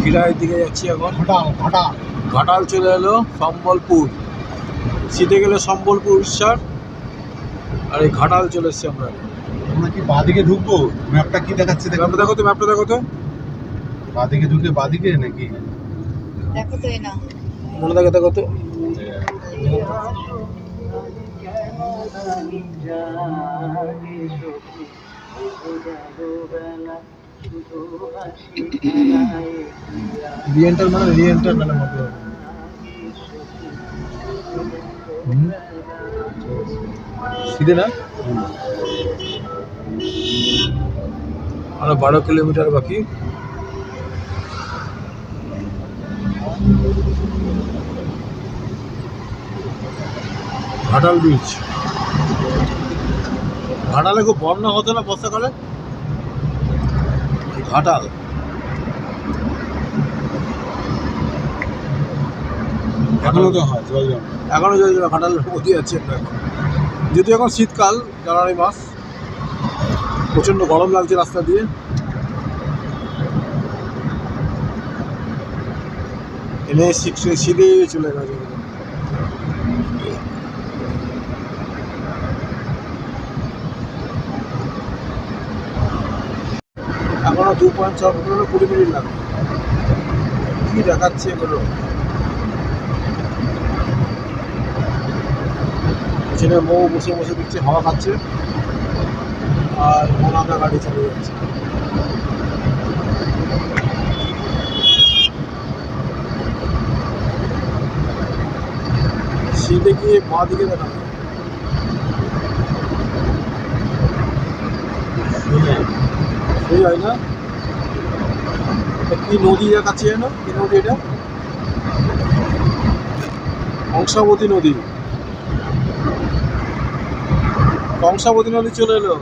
খিরাইয়ের দিকে যাচ্ছি এখন। ঘাটাল ঘাটাল চলে এলো, সম্বলপুর সিটে গেলে সম্বলপুর উড়িষ্যার, আর এই ঘাটাল চলে এসছি আমরা। আমরা কি বাদিকে ঢুকবো? ম্যাপটা কি দেখাচ্ছে? ম্যাপটা দেখো তো, ম্যাপটা দেখো তো। বাদিকে ঢুকে বাদিকে নাকি? দেখো তো না মনে দেখো, দেখো তো। রিএন্টার মানে রিএন্টার মানে মতো সিধে না। আরো 12 কিলোমিটার বাকি। ঘাটাল বিচ। ঘাটালে খুব বন্যা হতো না বর্ষাকালে? ঘাটাল এখনো তো হয় জল জল। এখনো যদি ঘাটালের মধ্যে আছে এখন, যেহেতু এখন শীতকাল, জানুয়ারি মাস, প্রচণ্ড গরম লাগছে রাস্তা দিয়ে। এনে সিধে চলে গেছে। এখনো 2.6 20 মিনিট লাগবে। কি দেখাচ্ছে এগুলো? পেছনে মৌ বসে বসে দিচ্ছে, হাওয়া খাচ্ছে, আর মোনাকা গাড়ি চলে যাচ্ছে। সিটে গিয়ে বাঁ দিকে দেখাবে, সেই হয় না? কি নদী দেখাচ্ছে জানো? কি নদী এটা? কংসাবতী নদী। কংসাবতী নদী চলে এলো।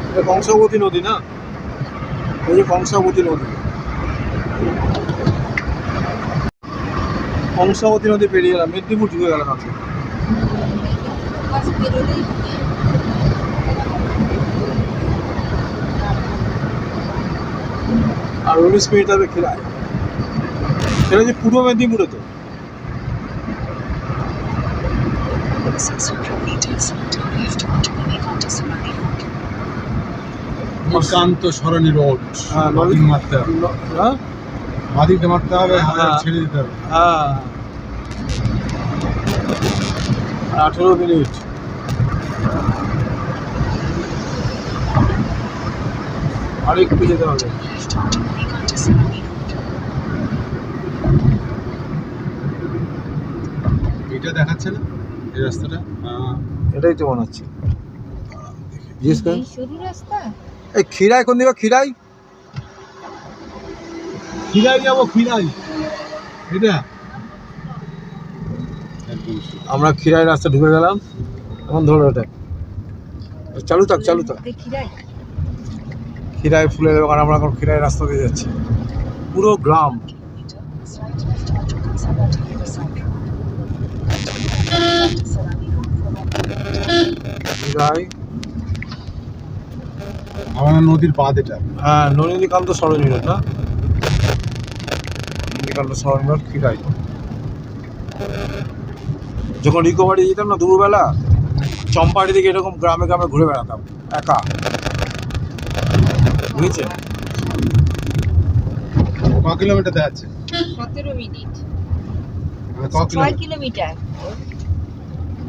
এটা কংসাবতী নদী না? এই যে কংসাবতী নদী। কংসাবতী নদী পেরিয়ে গেলাম, মেদিনীপুর ঢুকে গেলাম আজকে। আর 19 মিনিট হবে খিরায়। এটা যে পূর্ব মেদিনীপুরে তো। নিকান্ত সরণি রোড। হ্যাঁ, বাদিক মারতে হবে। হ্যাঁ বাদিকে মারতে হবে, হ্যাঁ। ছেড়ে দিতে হবে। হ্যাঁ, 18 মিনিট। আরেকটু যেতে হবে। এটা দেখাচ্ছে না এই রাস্তাটা? এটাই তো মনে হচ্ছে। জিজ্ঞেস করেন। সরু রাস্তা। এই খিরাই কোন দিকে? খিরাই খিরাই যাবো, খিরাই এটা। আমরা খিরাই রাস্তা ঢুকে গেলাম। এখন ধরো এটা চালু থাক, চালু থাক। খিরাই ফুলের বাগান। আমরা এখন খিরাই রাস্তা দিয়ে যাচ্ছি, পুরো গ্রাম। খিরাই, আমার নদীর বাঁধ এটা। হ্যাঁ, নলিনীকান্ত সরণি এটা। নলিনীকান্ত সরণি খিরাই। যখন রিকভারি যেতাম না দুপুরবেলা, চম্পাহাটি থেকে এরকম গ্রামে গ্রামে ঘুরে বেড়াতাম একা, বুঝেছে? ক কিলোমিটার দেখাচ্ছে? 17 মিনিট। ক 6 কিলোমিটার।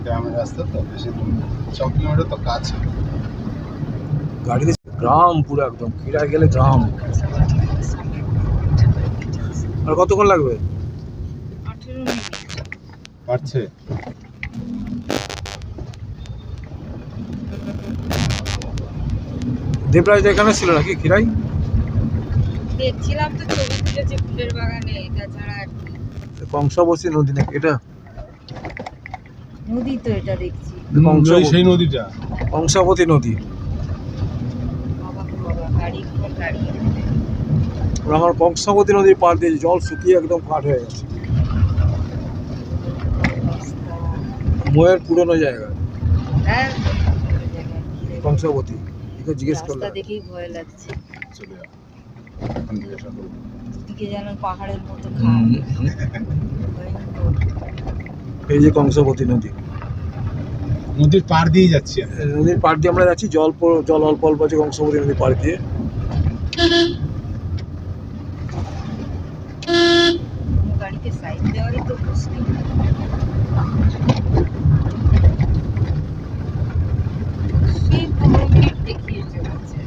গ্রামের রাস্তা তো, বেশি দূর না। 6 কিলোমিটার তো কাছে। গাড়িতে গ্রাম পুরো একদম। খিরাই গেলে গ্রাম। আর কতক্ষণ লাগবে? 18 মিনিট। পারছে। দেবরাজ এখানে ছিল নাকি খিরাই? দেখছিলাম তো ছবি তুলেছে ফুলের বাগানে, এটা ছাড়া আর কি। কংসাবতী নদী নাকি এটা? নদী তো এটা দেখছি। সেই নদীটা কংসাবতী নদী। বাবা বাবা, গাড়ি গাড়ি। ওরা আমার কংসাবতী নদীর পাড় দিয়ে জল শুকিয়ে একদম কাঠ হয়ে গেছে। ময়ের পুরনো জায়গা হ্যাঁ কংসাবতী, একে জিজ্ঞেস করলে রাস্তা দেখেই ভয় লাগছে, চলে যাও এখান থেকে সকল দিকে যেন পাহাড়ের মতো খাল। ভয়ঙ্কর। এই যে কংসাবতী নদী, নদীর পার দিয়ে যাচ্ছি আমি। এই নদীর পাড় দিয়ে আমরা যাচ্ছি, জল অল্প অল্প আছে কংসাবতী নদীর পাড় দিয়ে। কোনো গাড়িতে সাইড দেওয়ারই তো মুশকিল। সেই 15 মিনিট দেখিয়েছে হচ্ছে।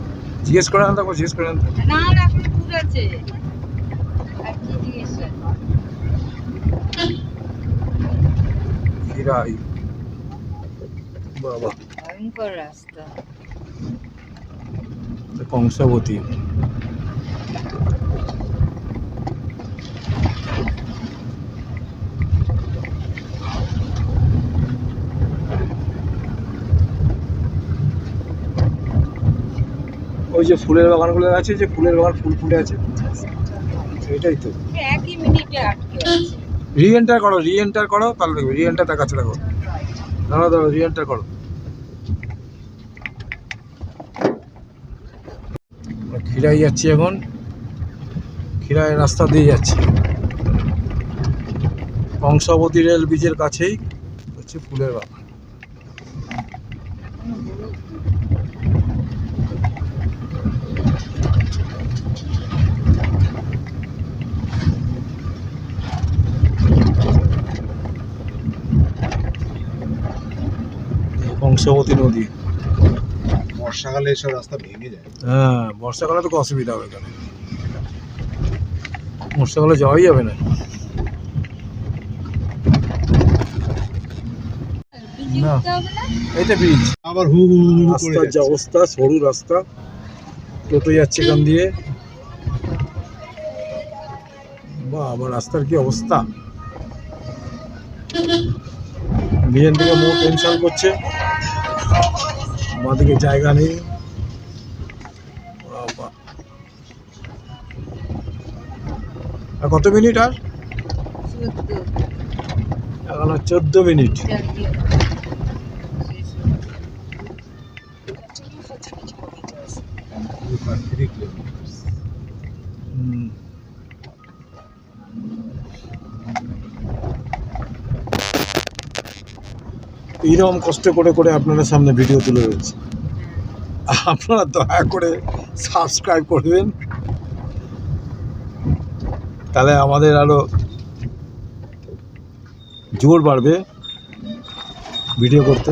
জিজ্ঞেস করে আনতে জিজ্ঞেস করে আনতে না না এখনো দূর আছে। আর কি জিজ্ঞেস ফিরাই বাবা ভয়ঙ্কর রাস্তা। কংসাবতী। ওই যে ফুলের বাগানগুলো আছে, যে ফুলের বাগান ফুল ফুটে আছে, এটাই তো। একই মিনিটে আটকে আছে। রিএন্টার করো তাহলে দেখবে, রিএন্টার তার কাছে দেখো, দাঁড়াও রিএন্টার করো। খিরাই যাচ্ছি এখন, খিরাই রাস্তা দিয়ে যাচ্ছি, কংসাবতী রেল ব্রিজের কাছেই হচ্ছে ফুলের বাগান। কংসাবতী নদী। বর্ষাকালে এসব রাস্তা ভেঙে যায়। হ্যাঁ, বর্ষাকালে তো অসুবিধা হবে এখানে, বর্ষাকালে যাওয়াই যাবে না। ব্রিজে না। উঠতে হবে না? এইটা ব্রিজ, আবার হু হু হু হু করে রাস্তার যে যাচ্ছে। অবস্থা, সরু রাস্তা, টোটো যাচ্ছে এখান দিয়ে। বাবা রাস্তার কি অবস্থা, বিএন থেকে মোট টেনশন করছে, আমাদেরকে জায়গা নেই। বাবা। আর কত মিনিট? আর 14 এখনো 14 মিনিট। চালিয়ে। শেষ হলো। 3 কিলোমিটার। হুম। এইরকম কষ্ট করে করে আপনাদের সামনে ভিডিও তুলে ধরছি, আপনারা দয়া করে সাবস্ক্রাইব করবেন, তাহলে আমাদের আরো জোর বাড়বে ভিডিও করতে।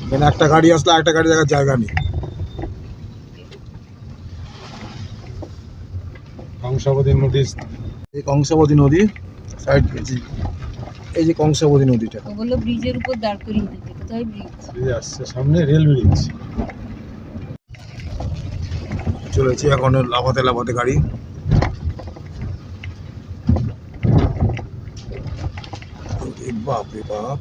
কেন একটা গাড়ি আসলে একটা গাড়ি দেখার জায়গা নেই। কংসাবতী নদী এই কংসাবতী নদী সাইড, এই যে কংসাবতী নদীটা। ও বললো ব্রিজের উপর দাঁড় করিয়ে দিতে। কোথায় ব্রিজ? ব্রিজ আসছে সামনে, রেল ব্রিজ। চলেছে এখন লাফাতে লাফাতে গাড়ি। বাপ রে বাপ,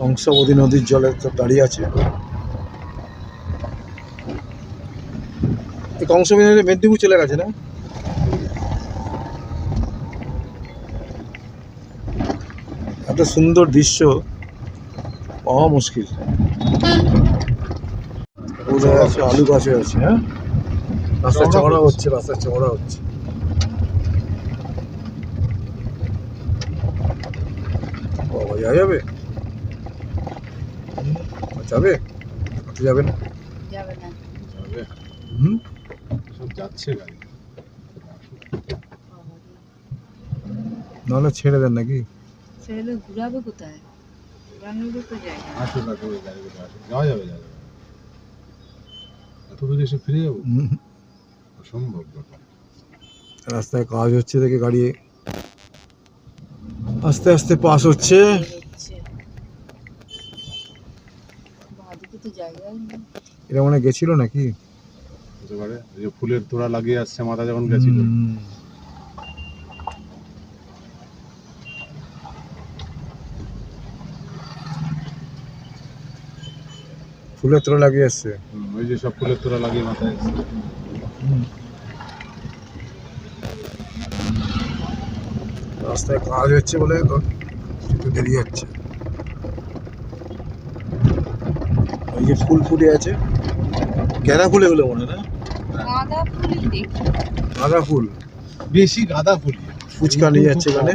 কংসাবতী নদীর জলে তো দাঁড়িয়ে আছে। এই কংসাবতী নদী মেদিনীপুর চলে গেছে না? এত সুন্দর দৃশ্য পাওয়া মুশকিল। বোঝায় আছে আলু গাছে আছে। হ্যাঁ, রাস্তা চওড়া হচ্ছে, রাস্তা চওড়া হচ্ছে। বাবা যাওয়া যাবে? যাবে? হাঁটতে যাবে না? যাবে না। যাবে। হুম, সব যাচ্ছে গাড়ি। নাহলে ছেড়ে দেন নাকি? ছেলে ঘুরাবে কোথায়? ঘুরানোরও তো জায়গা নেই। আসুক আসুক ওই গাড়িগুলো আসুক, যাওয়া যাবে যাওয়া যাবে। এত দূরে এসে ফিরে যাবো? হুম, অসম্ভব ব্যাপার। রাস্তায় কাজ হচ্ছে দেখে গাড়ি আস্তে আস্তে পাস হচ্ছে। হচ্ছে। বাঁদিকে তো জায়গাই নেই। এটা মনে হয় গেছিল নাকি? হতে পারে, এই যে ফুলের তোড়া লাগিয়ে আসছে মাথা যখন গেছিল। হুম, ফুলের তোড়া লাগিয়ে এসছে। ওই যে সব ফুলের তোড়া লাগিয়ে মাথায় এসছে। রাস্তায় কাজ হচ্ছে বলে একটু দেরি হচ্ছে। ওই যে ফুল ফুটে আছে, গাঁদা ফুল এগুলো মনে হয় না? গাঁদা ফুলই দেখি। গাঁদা ফুল, বেশি গাঁদা ফুল। ফুচকা নিয়ে যাচ্ছে এখানে।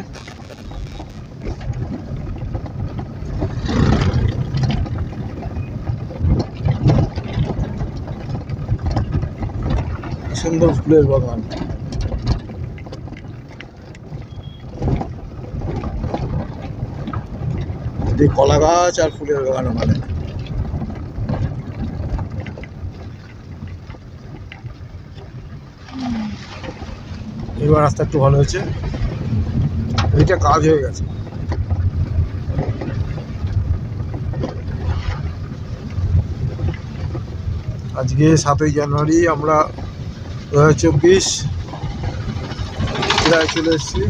সুন্দর ফুলের বাগান। এই কলা গাছ আর ফুলের বাগান ওখানে। এবার রাস্তা একটু ভালো হয়েছে, এইটা কাজ হয়ে গেছে। আজকে 7ই জানুয়ারি, আমরা 2024 প্রায় চলে এসেছি।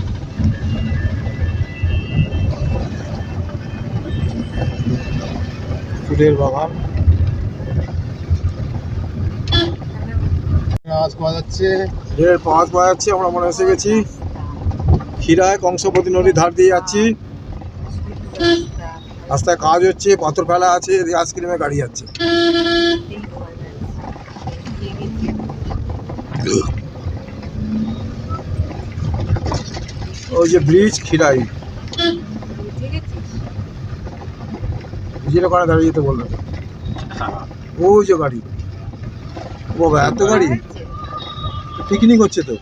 ফুলের বাগান, আওয়াজ পাওয়া যাচ্ছে। রেল পাওয়া যাচ্ছে। আমরা মনে এসে গেছি ক্ষীরায়, কংসবতী নদীর ধার দিয়ে যাচ্ছি। রাস্তায় কাজ হচ্ছে, পাথর ফেলা আছে, আইসক্রিমের গাড়ি যাচ্ছে। ওই যে ব্রিজ ক্ষীরাই, ব্রিজের ওখানে দাঁড়িয়ে যেতে বললো। ওই যে গাড়ি, ও এত গাড়ি, পিকনিক হচ্ছে তো।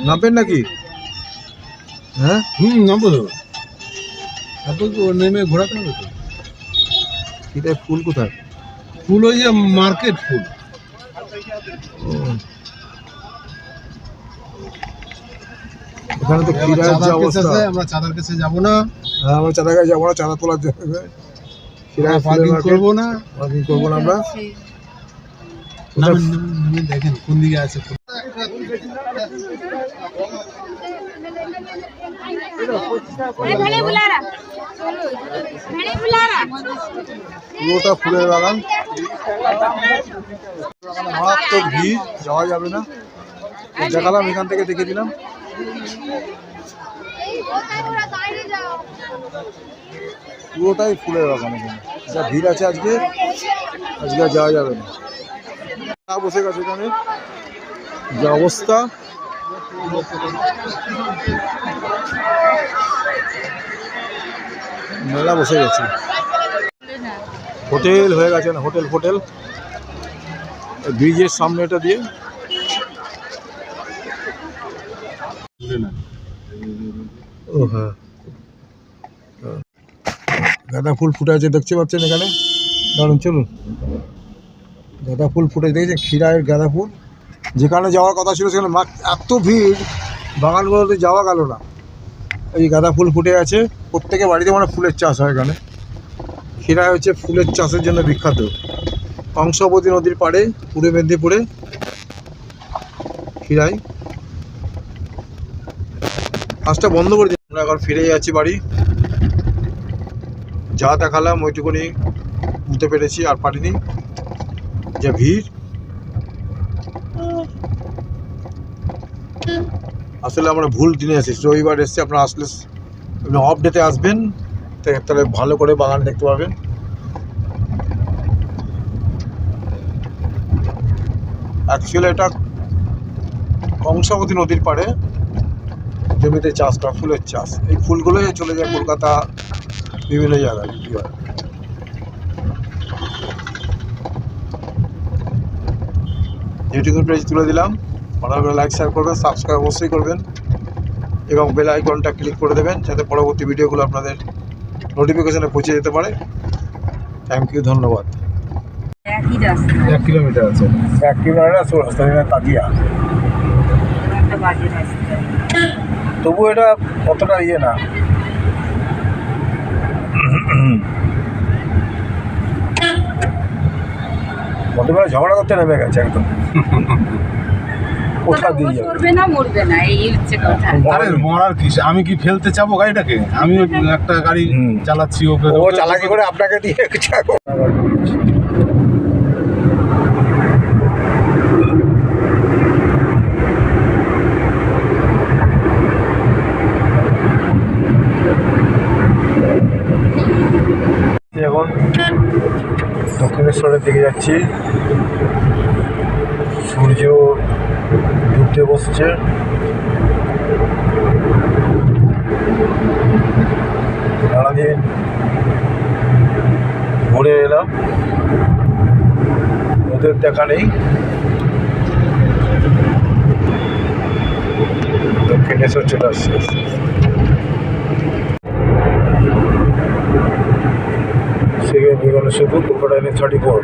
নামবেন নাকি? হ্যাঁ, নামবো তো। তারপর তো নেমে ঘোরাতে হবে তো। এটা ফুল কোথায়? ফুল ওই যে মার্কেট ফুল। এখানে তো ক্ষীরার যে অবস্থা। আমরা চাঁদার কাছে যাবো না। হ্যাঁ, আমরা চাঁদা গায়ে যাবো না, চাঁদা তোলার জন্য। ক্ষীরায় পার্কিং করবো না। পার্কিং করবো না আমরা। দেখেন কোন দিকে আছে। পুরোটা ফুলের বাগান, মারাত্মক ভিড়, যাওয়া যাবে না। দেখালাম, এখান থেকে দেখে দিলাম। পুরোটাই ফুলের বাগান, এখানে যা ভিড় আছে আজকে আর যাওয়া যাবে না। বসে গেছে এখানে, যে অবস্থা। মেলা বসে গেছে, হোটেল হয়ে গেছে না, হোটেল ফোটেল ব্রিজের সামনে এটা দিয়ে। ও হ্যাঁ, গাঁদা ফুল ফুটে আছে দেখতে পাচ্ছেন এখানে। দাঁড়ুন, চলুন। গাঁদা ফুল ফুটে দেখেছেন, ক্ষীরায়ের গাঁদা ফুল। যেখানে যাওয়ার কথা ছিল সেখানে এত ভিড়, বাগানগুলোতে যাওয়া গেল না। এই গাঁদা ফুল ফুটে আছে, প্রত্যেকে বাড়িতে মানে ফুলের চাষ হয় এখানে। ক্ষীরায় হচ্ছে ফুলের চাষের জন্য বিখ্যাত। কংসবতী নদীর পাড়ে, পূর্ব মেদিনীপুরে ক্ষীরাই। কাজটা বন্ধ করে দিই, আমরা এখন ফিরে যাচ্ছি বাড়ি। যা দেখালাম ওইটুকুনি বুঝতে পেরেছি, আর পারিনি। যে ভিড়, আসলে আমরা ভুল দিনে এসেছি। রবিবার এসছি, আপনারা আসলে অফ ডেতে আসবেন, তাহলে ভালো করে বাগান দেখতে পাবেন। অ্যাকচুয়ালি এটা কংসাবতী নদীর পাড়ে জমিতে চাষটা, ফুলের চাষ। এই ফুলগুলোই চলে যায় কলকাতা, বিভিন্ন জায়গায় বিক্রি হয়। যেটুকু পেজ তুলে দিলাম, ভালো করে লাইক শেয়ার করবেন, সাবস্ক্রাইব অবশ্যই করবেন এবং বেল আইকনটা ক্লিক করে দেবেন যাতে পরবর্তী ভিডিওগুলো আপনাদের নোটিফিকেশনে পৌঁছে যেতে পারে। থ্যাংক ইউ, ধন্যবাদ। একই রাস্তা, 1 কিলোমিটার আছে। 1 কিলোমিটার রাস্তা, তাজিয়া। একটা বাজে রাস্তা। তবু এটা অতটা ইয়ে না। মোটামুটি ঝগড়া করতে নেমে গেছে একদম। কোথা ও দিয়ে যাবে? করবে না মরবে না, এই হচ্ছে কথা। আরে মরার কি, আমি কি ফেলতে চাবো গাড়িটাকে? আমি একটা গাড়ি হুম। চালাচ্ছি, ওকে ও চালাকি করে আপনাকে দিয়ে এখন দক্ষিণেশ্বরের দিকে যাচ্ছি। সূর্য ডুবতে বসছে। সারাদিন ঘুরে এলাম, ওদের দেখা নেই। দক্ষিণেশ্বর চলে আসছে। সেকেন্ড বিমানের শুধু কলকাতা 34।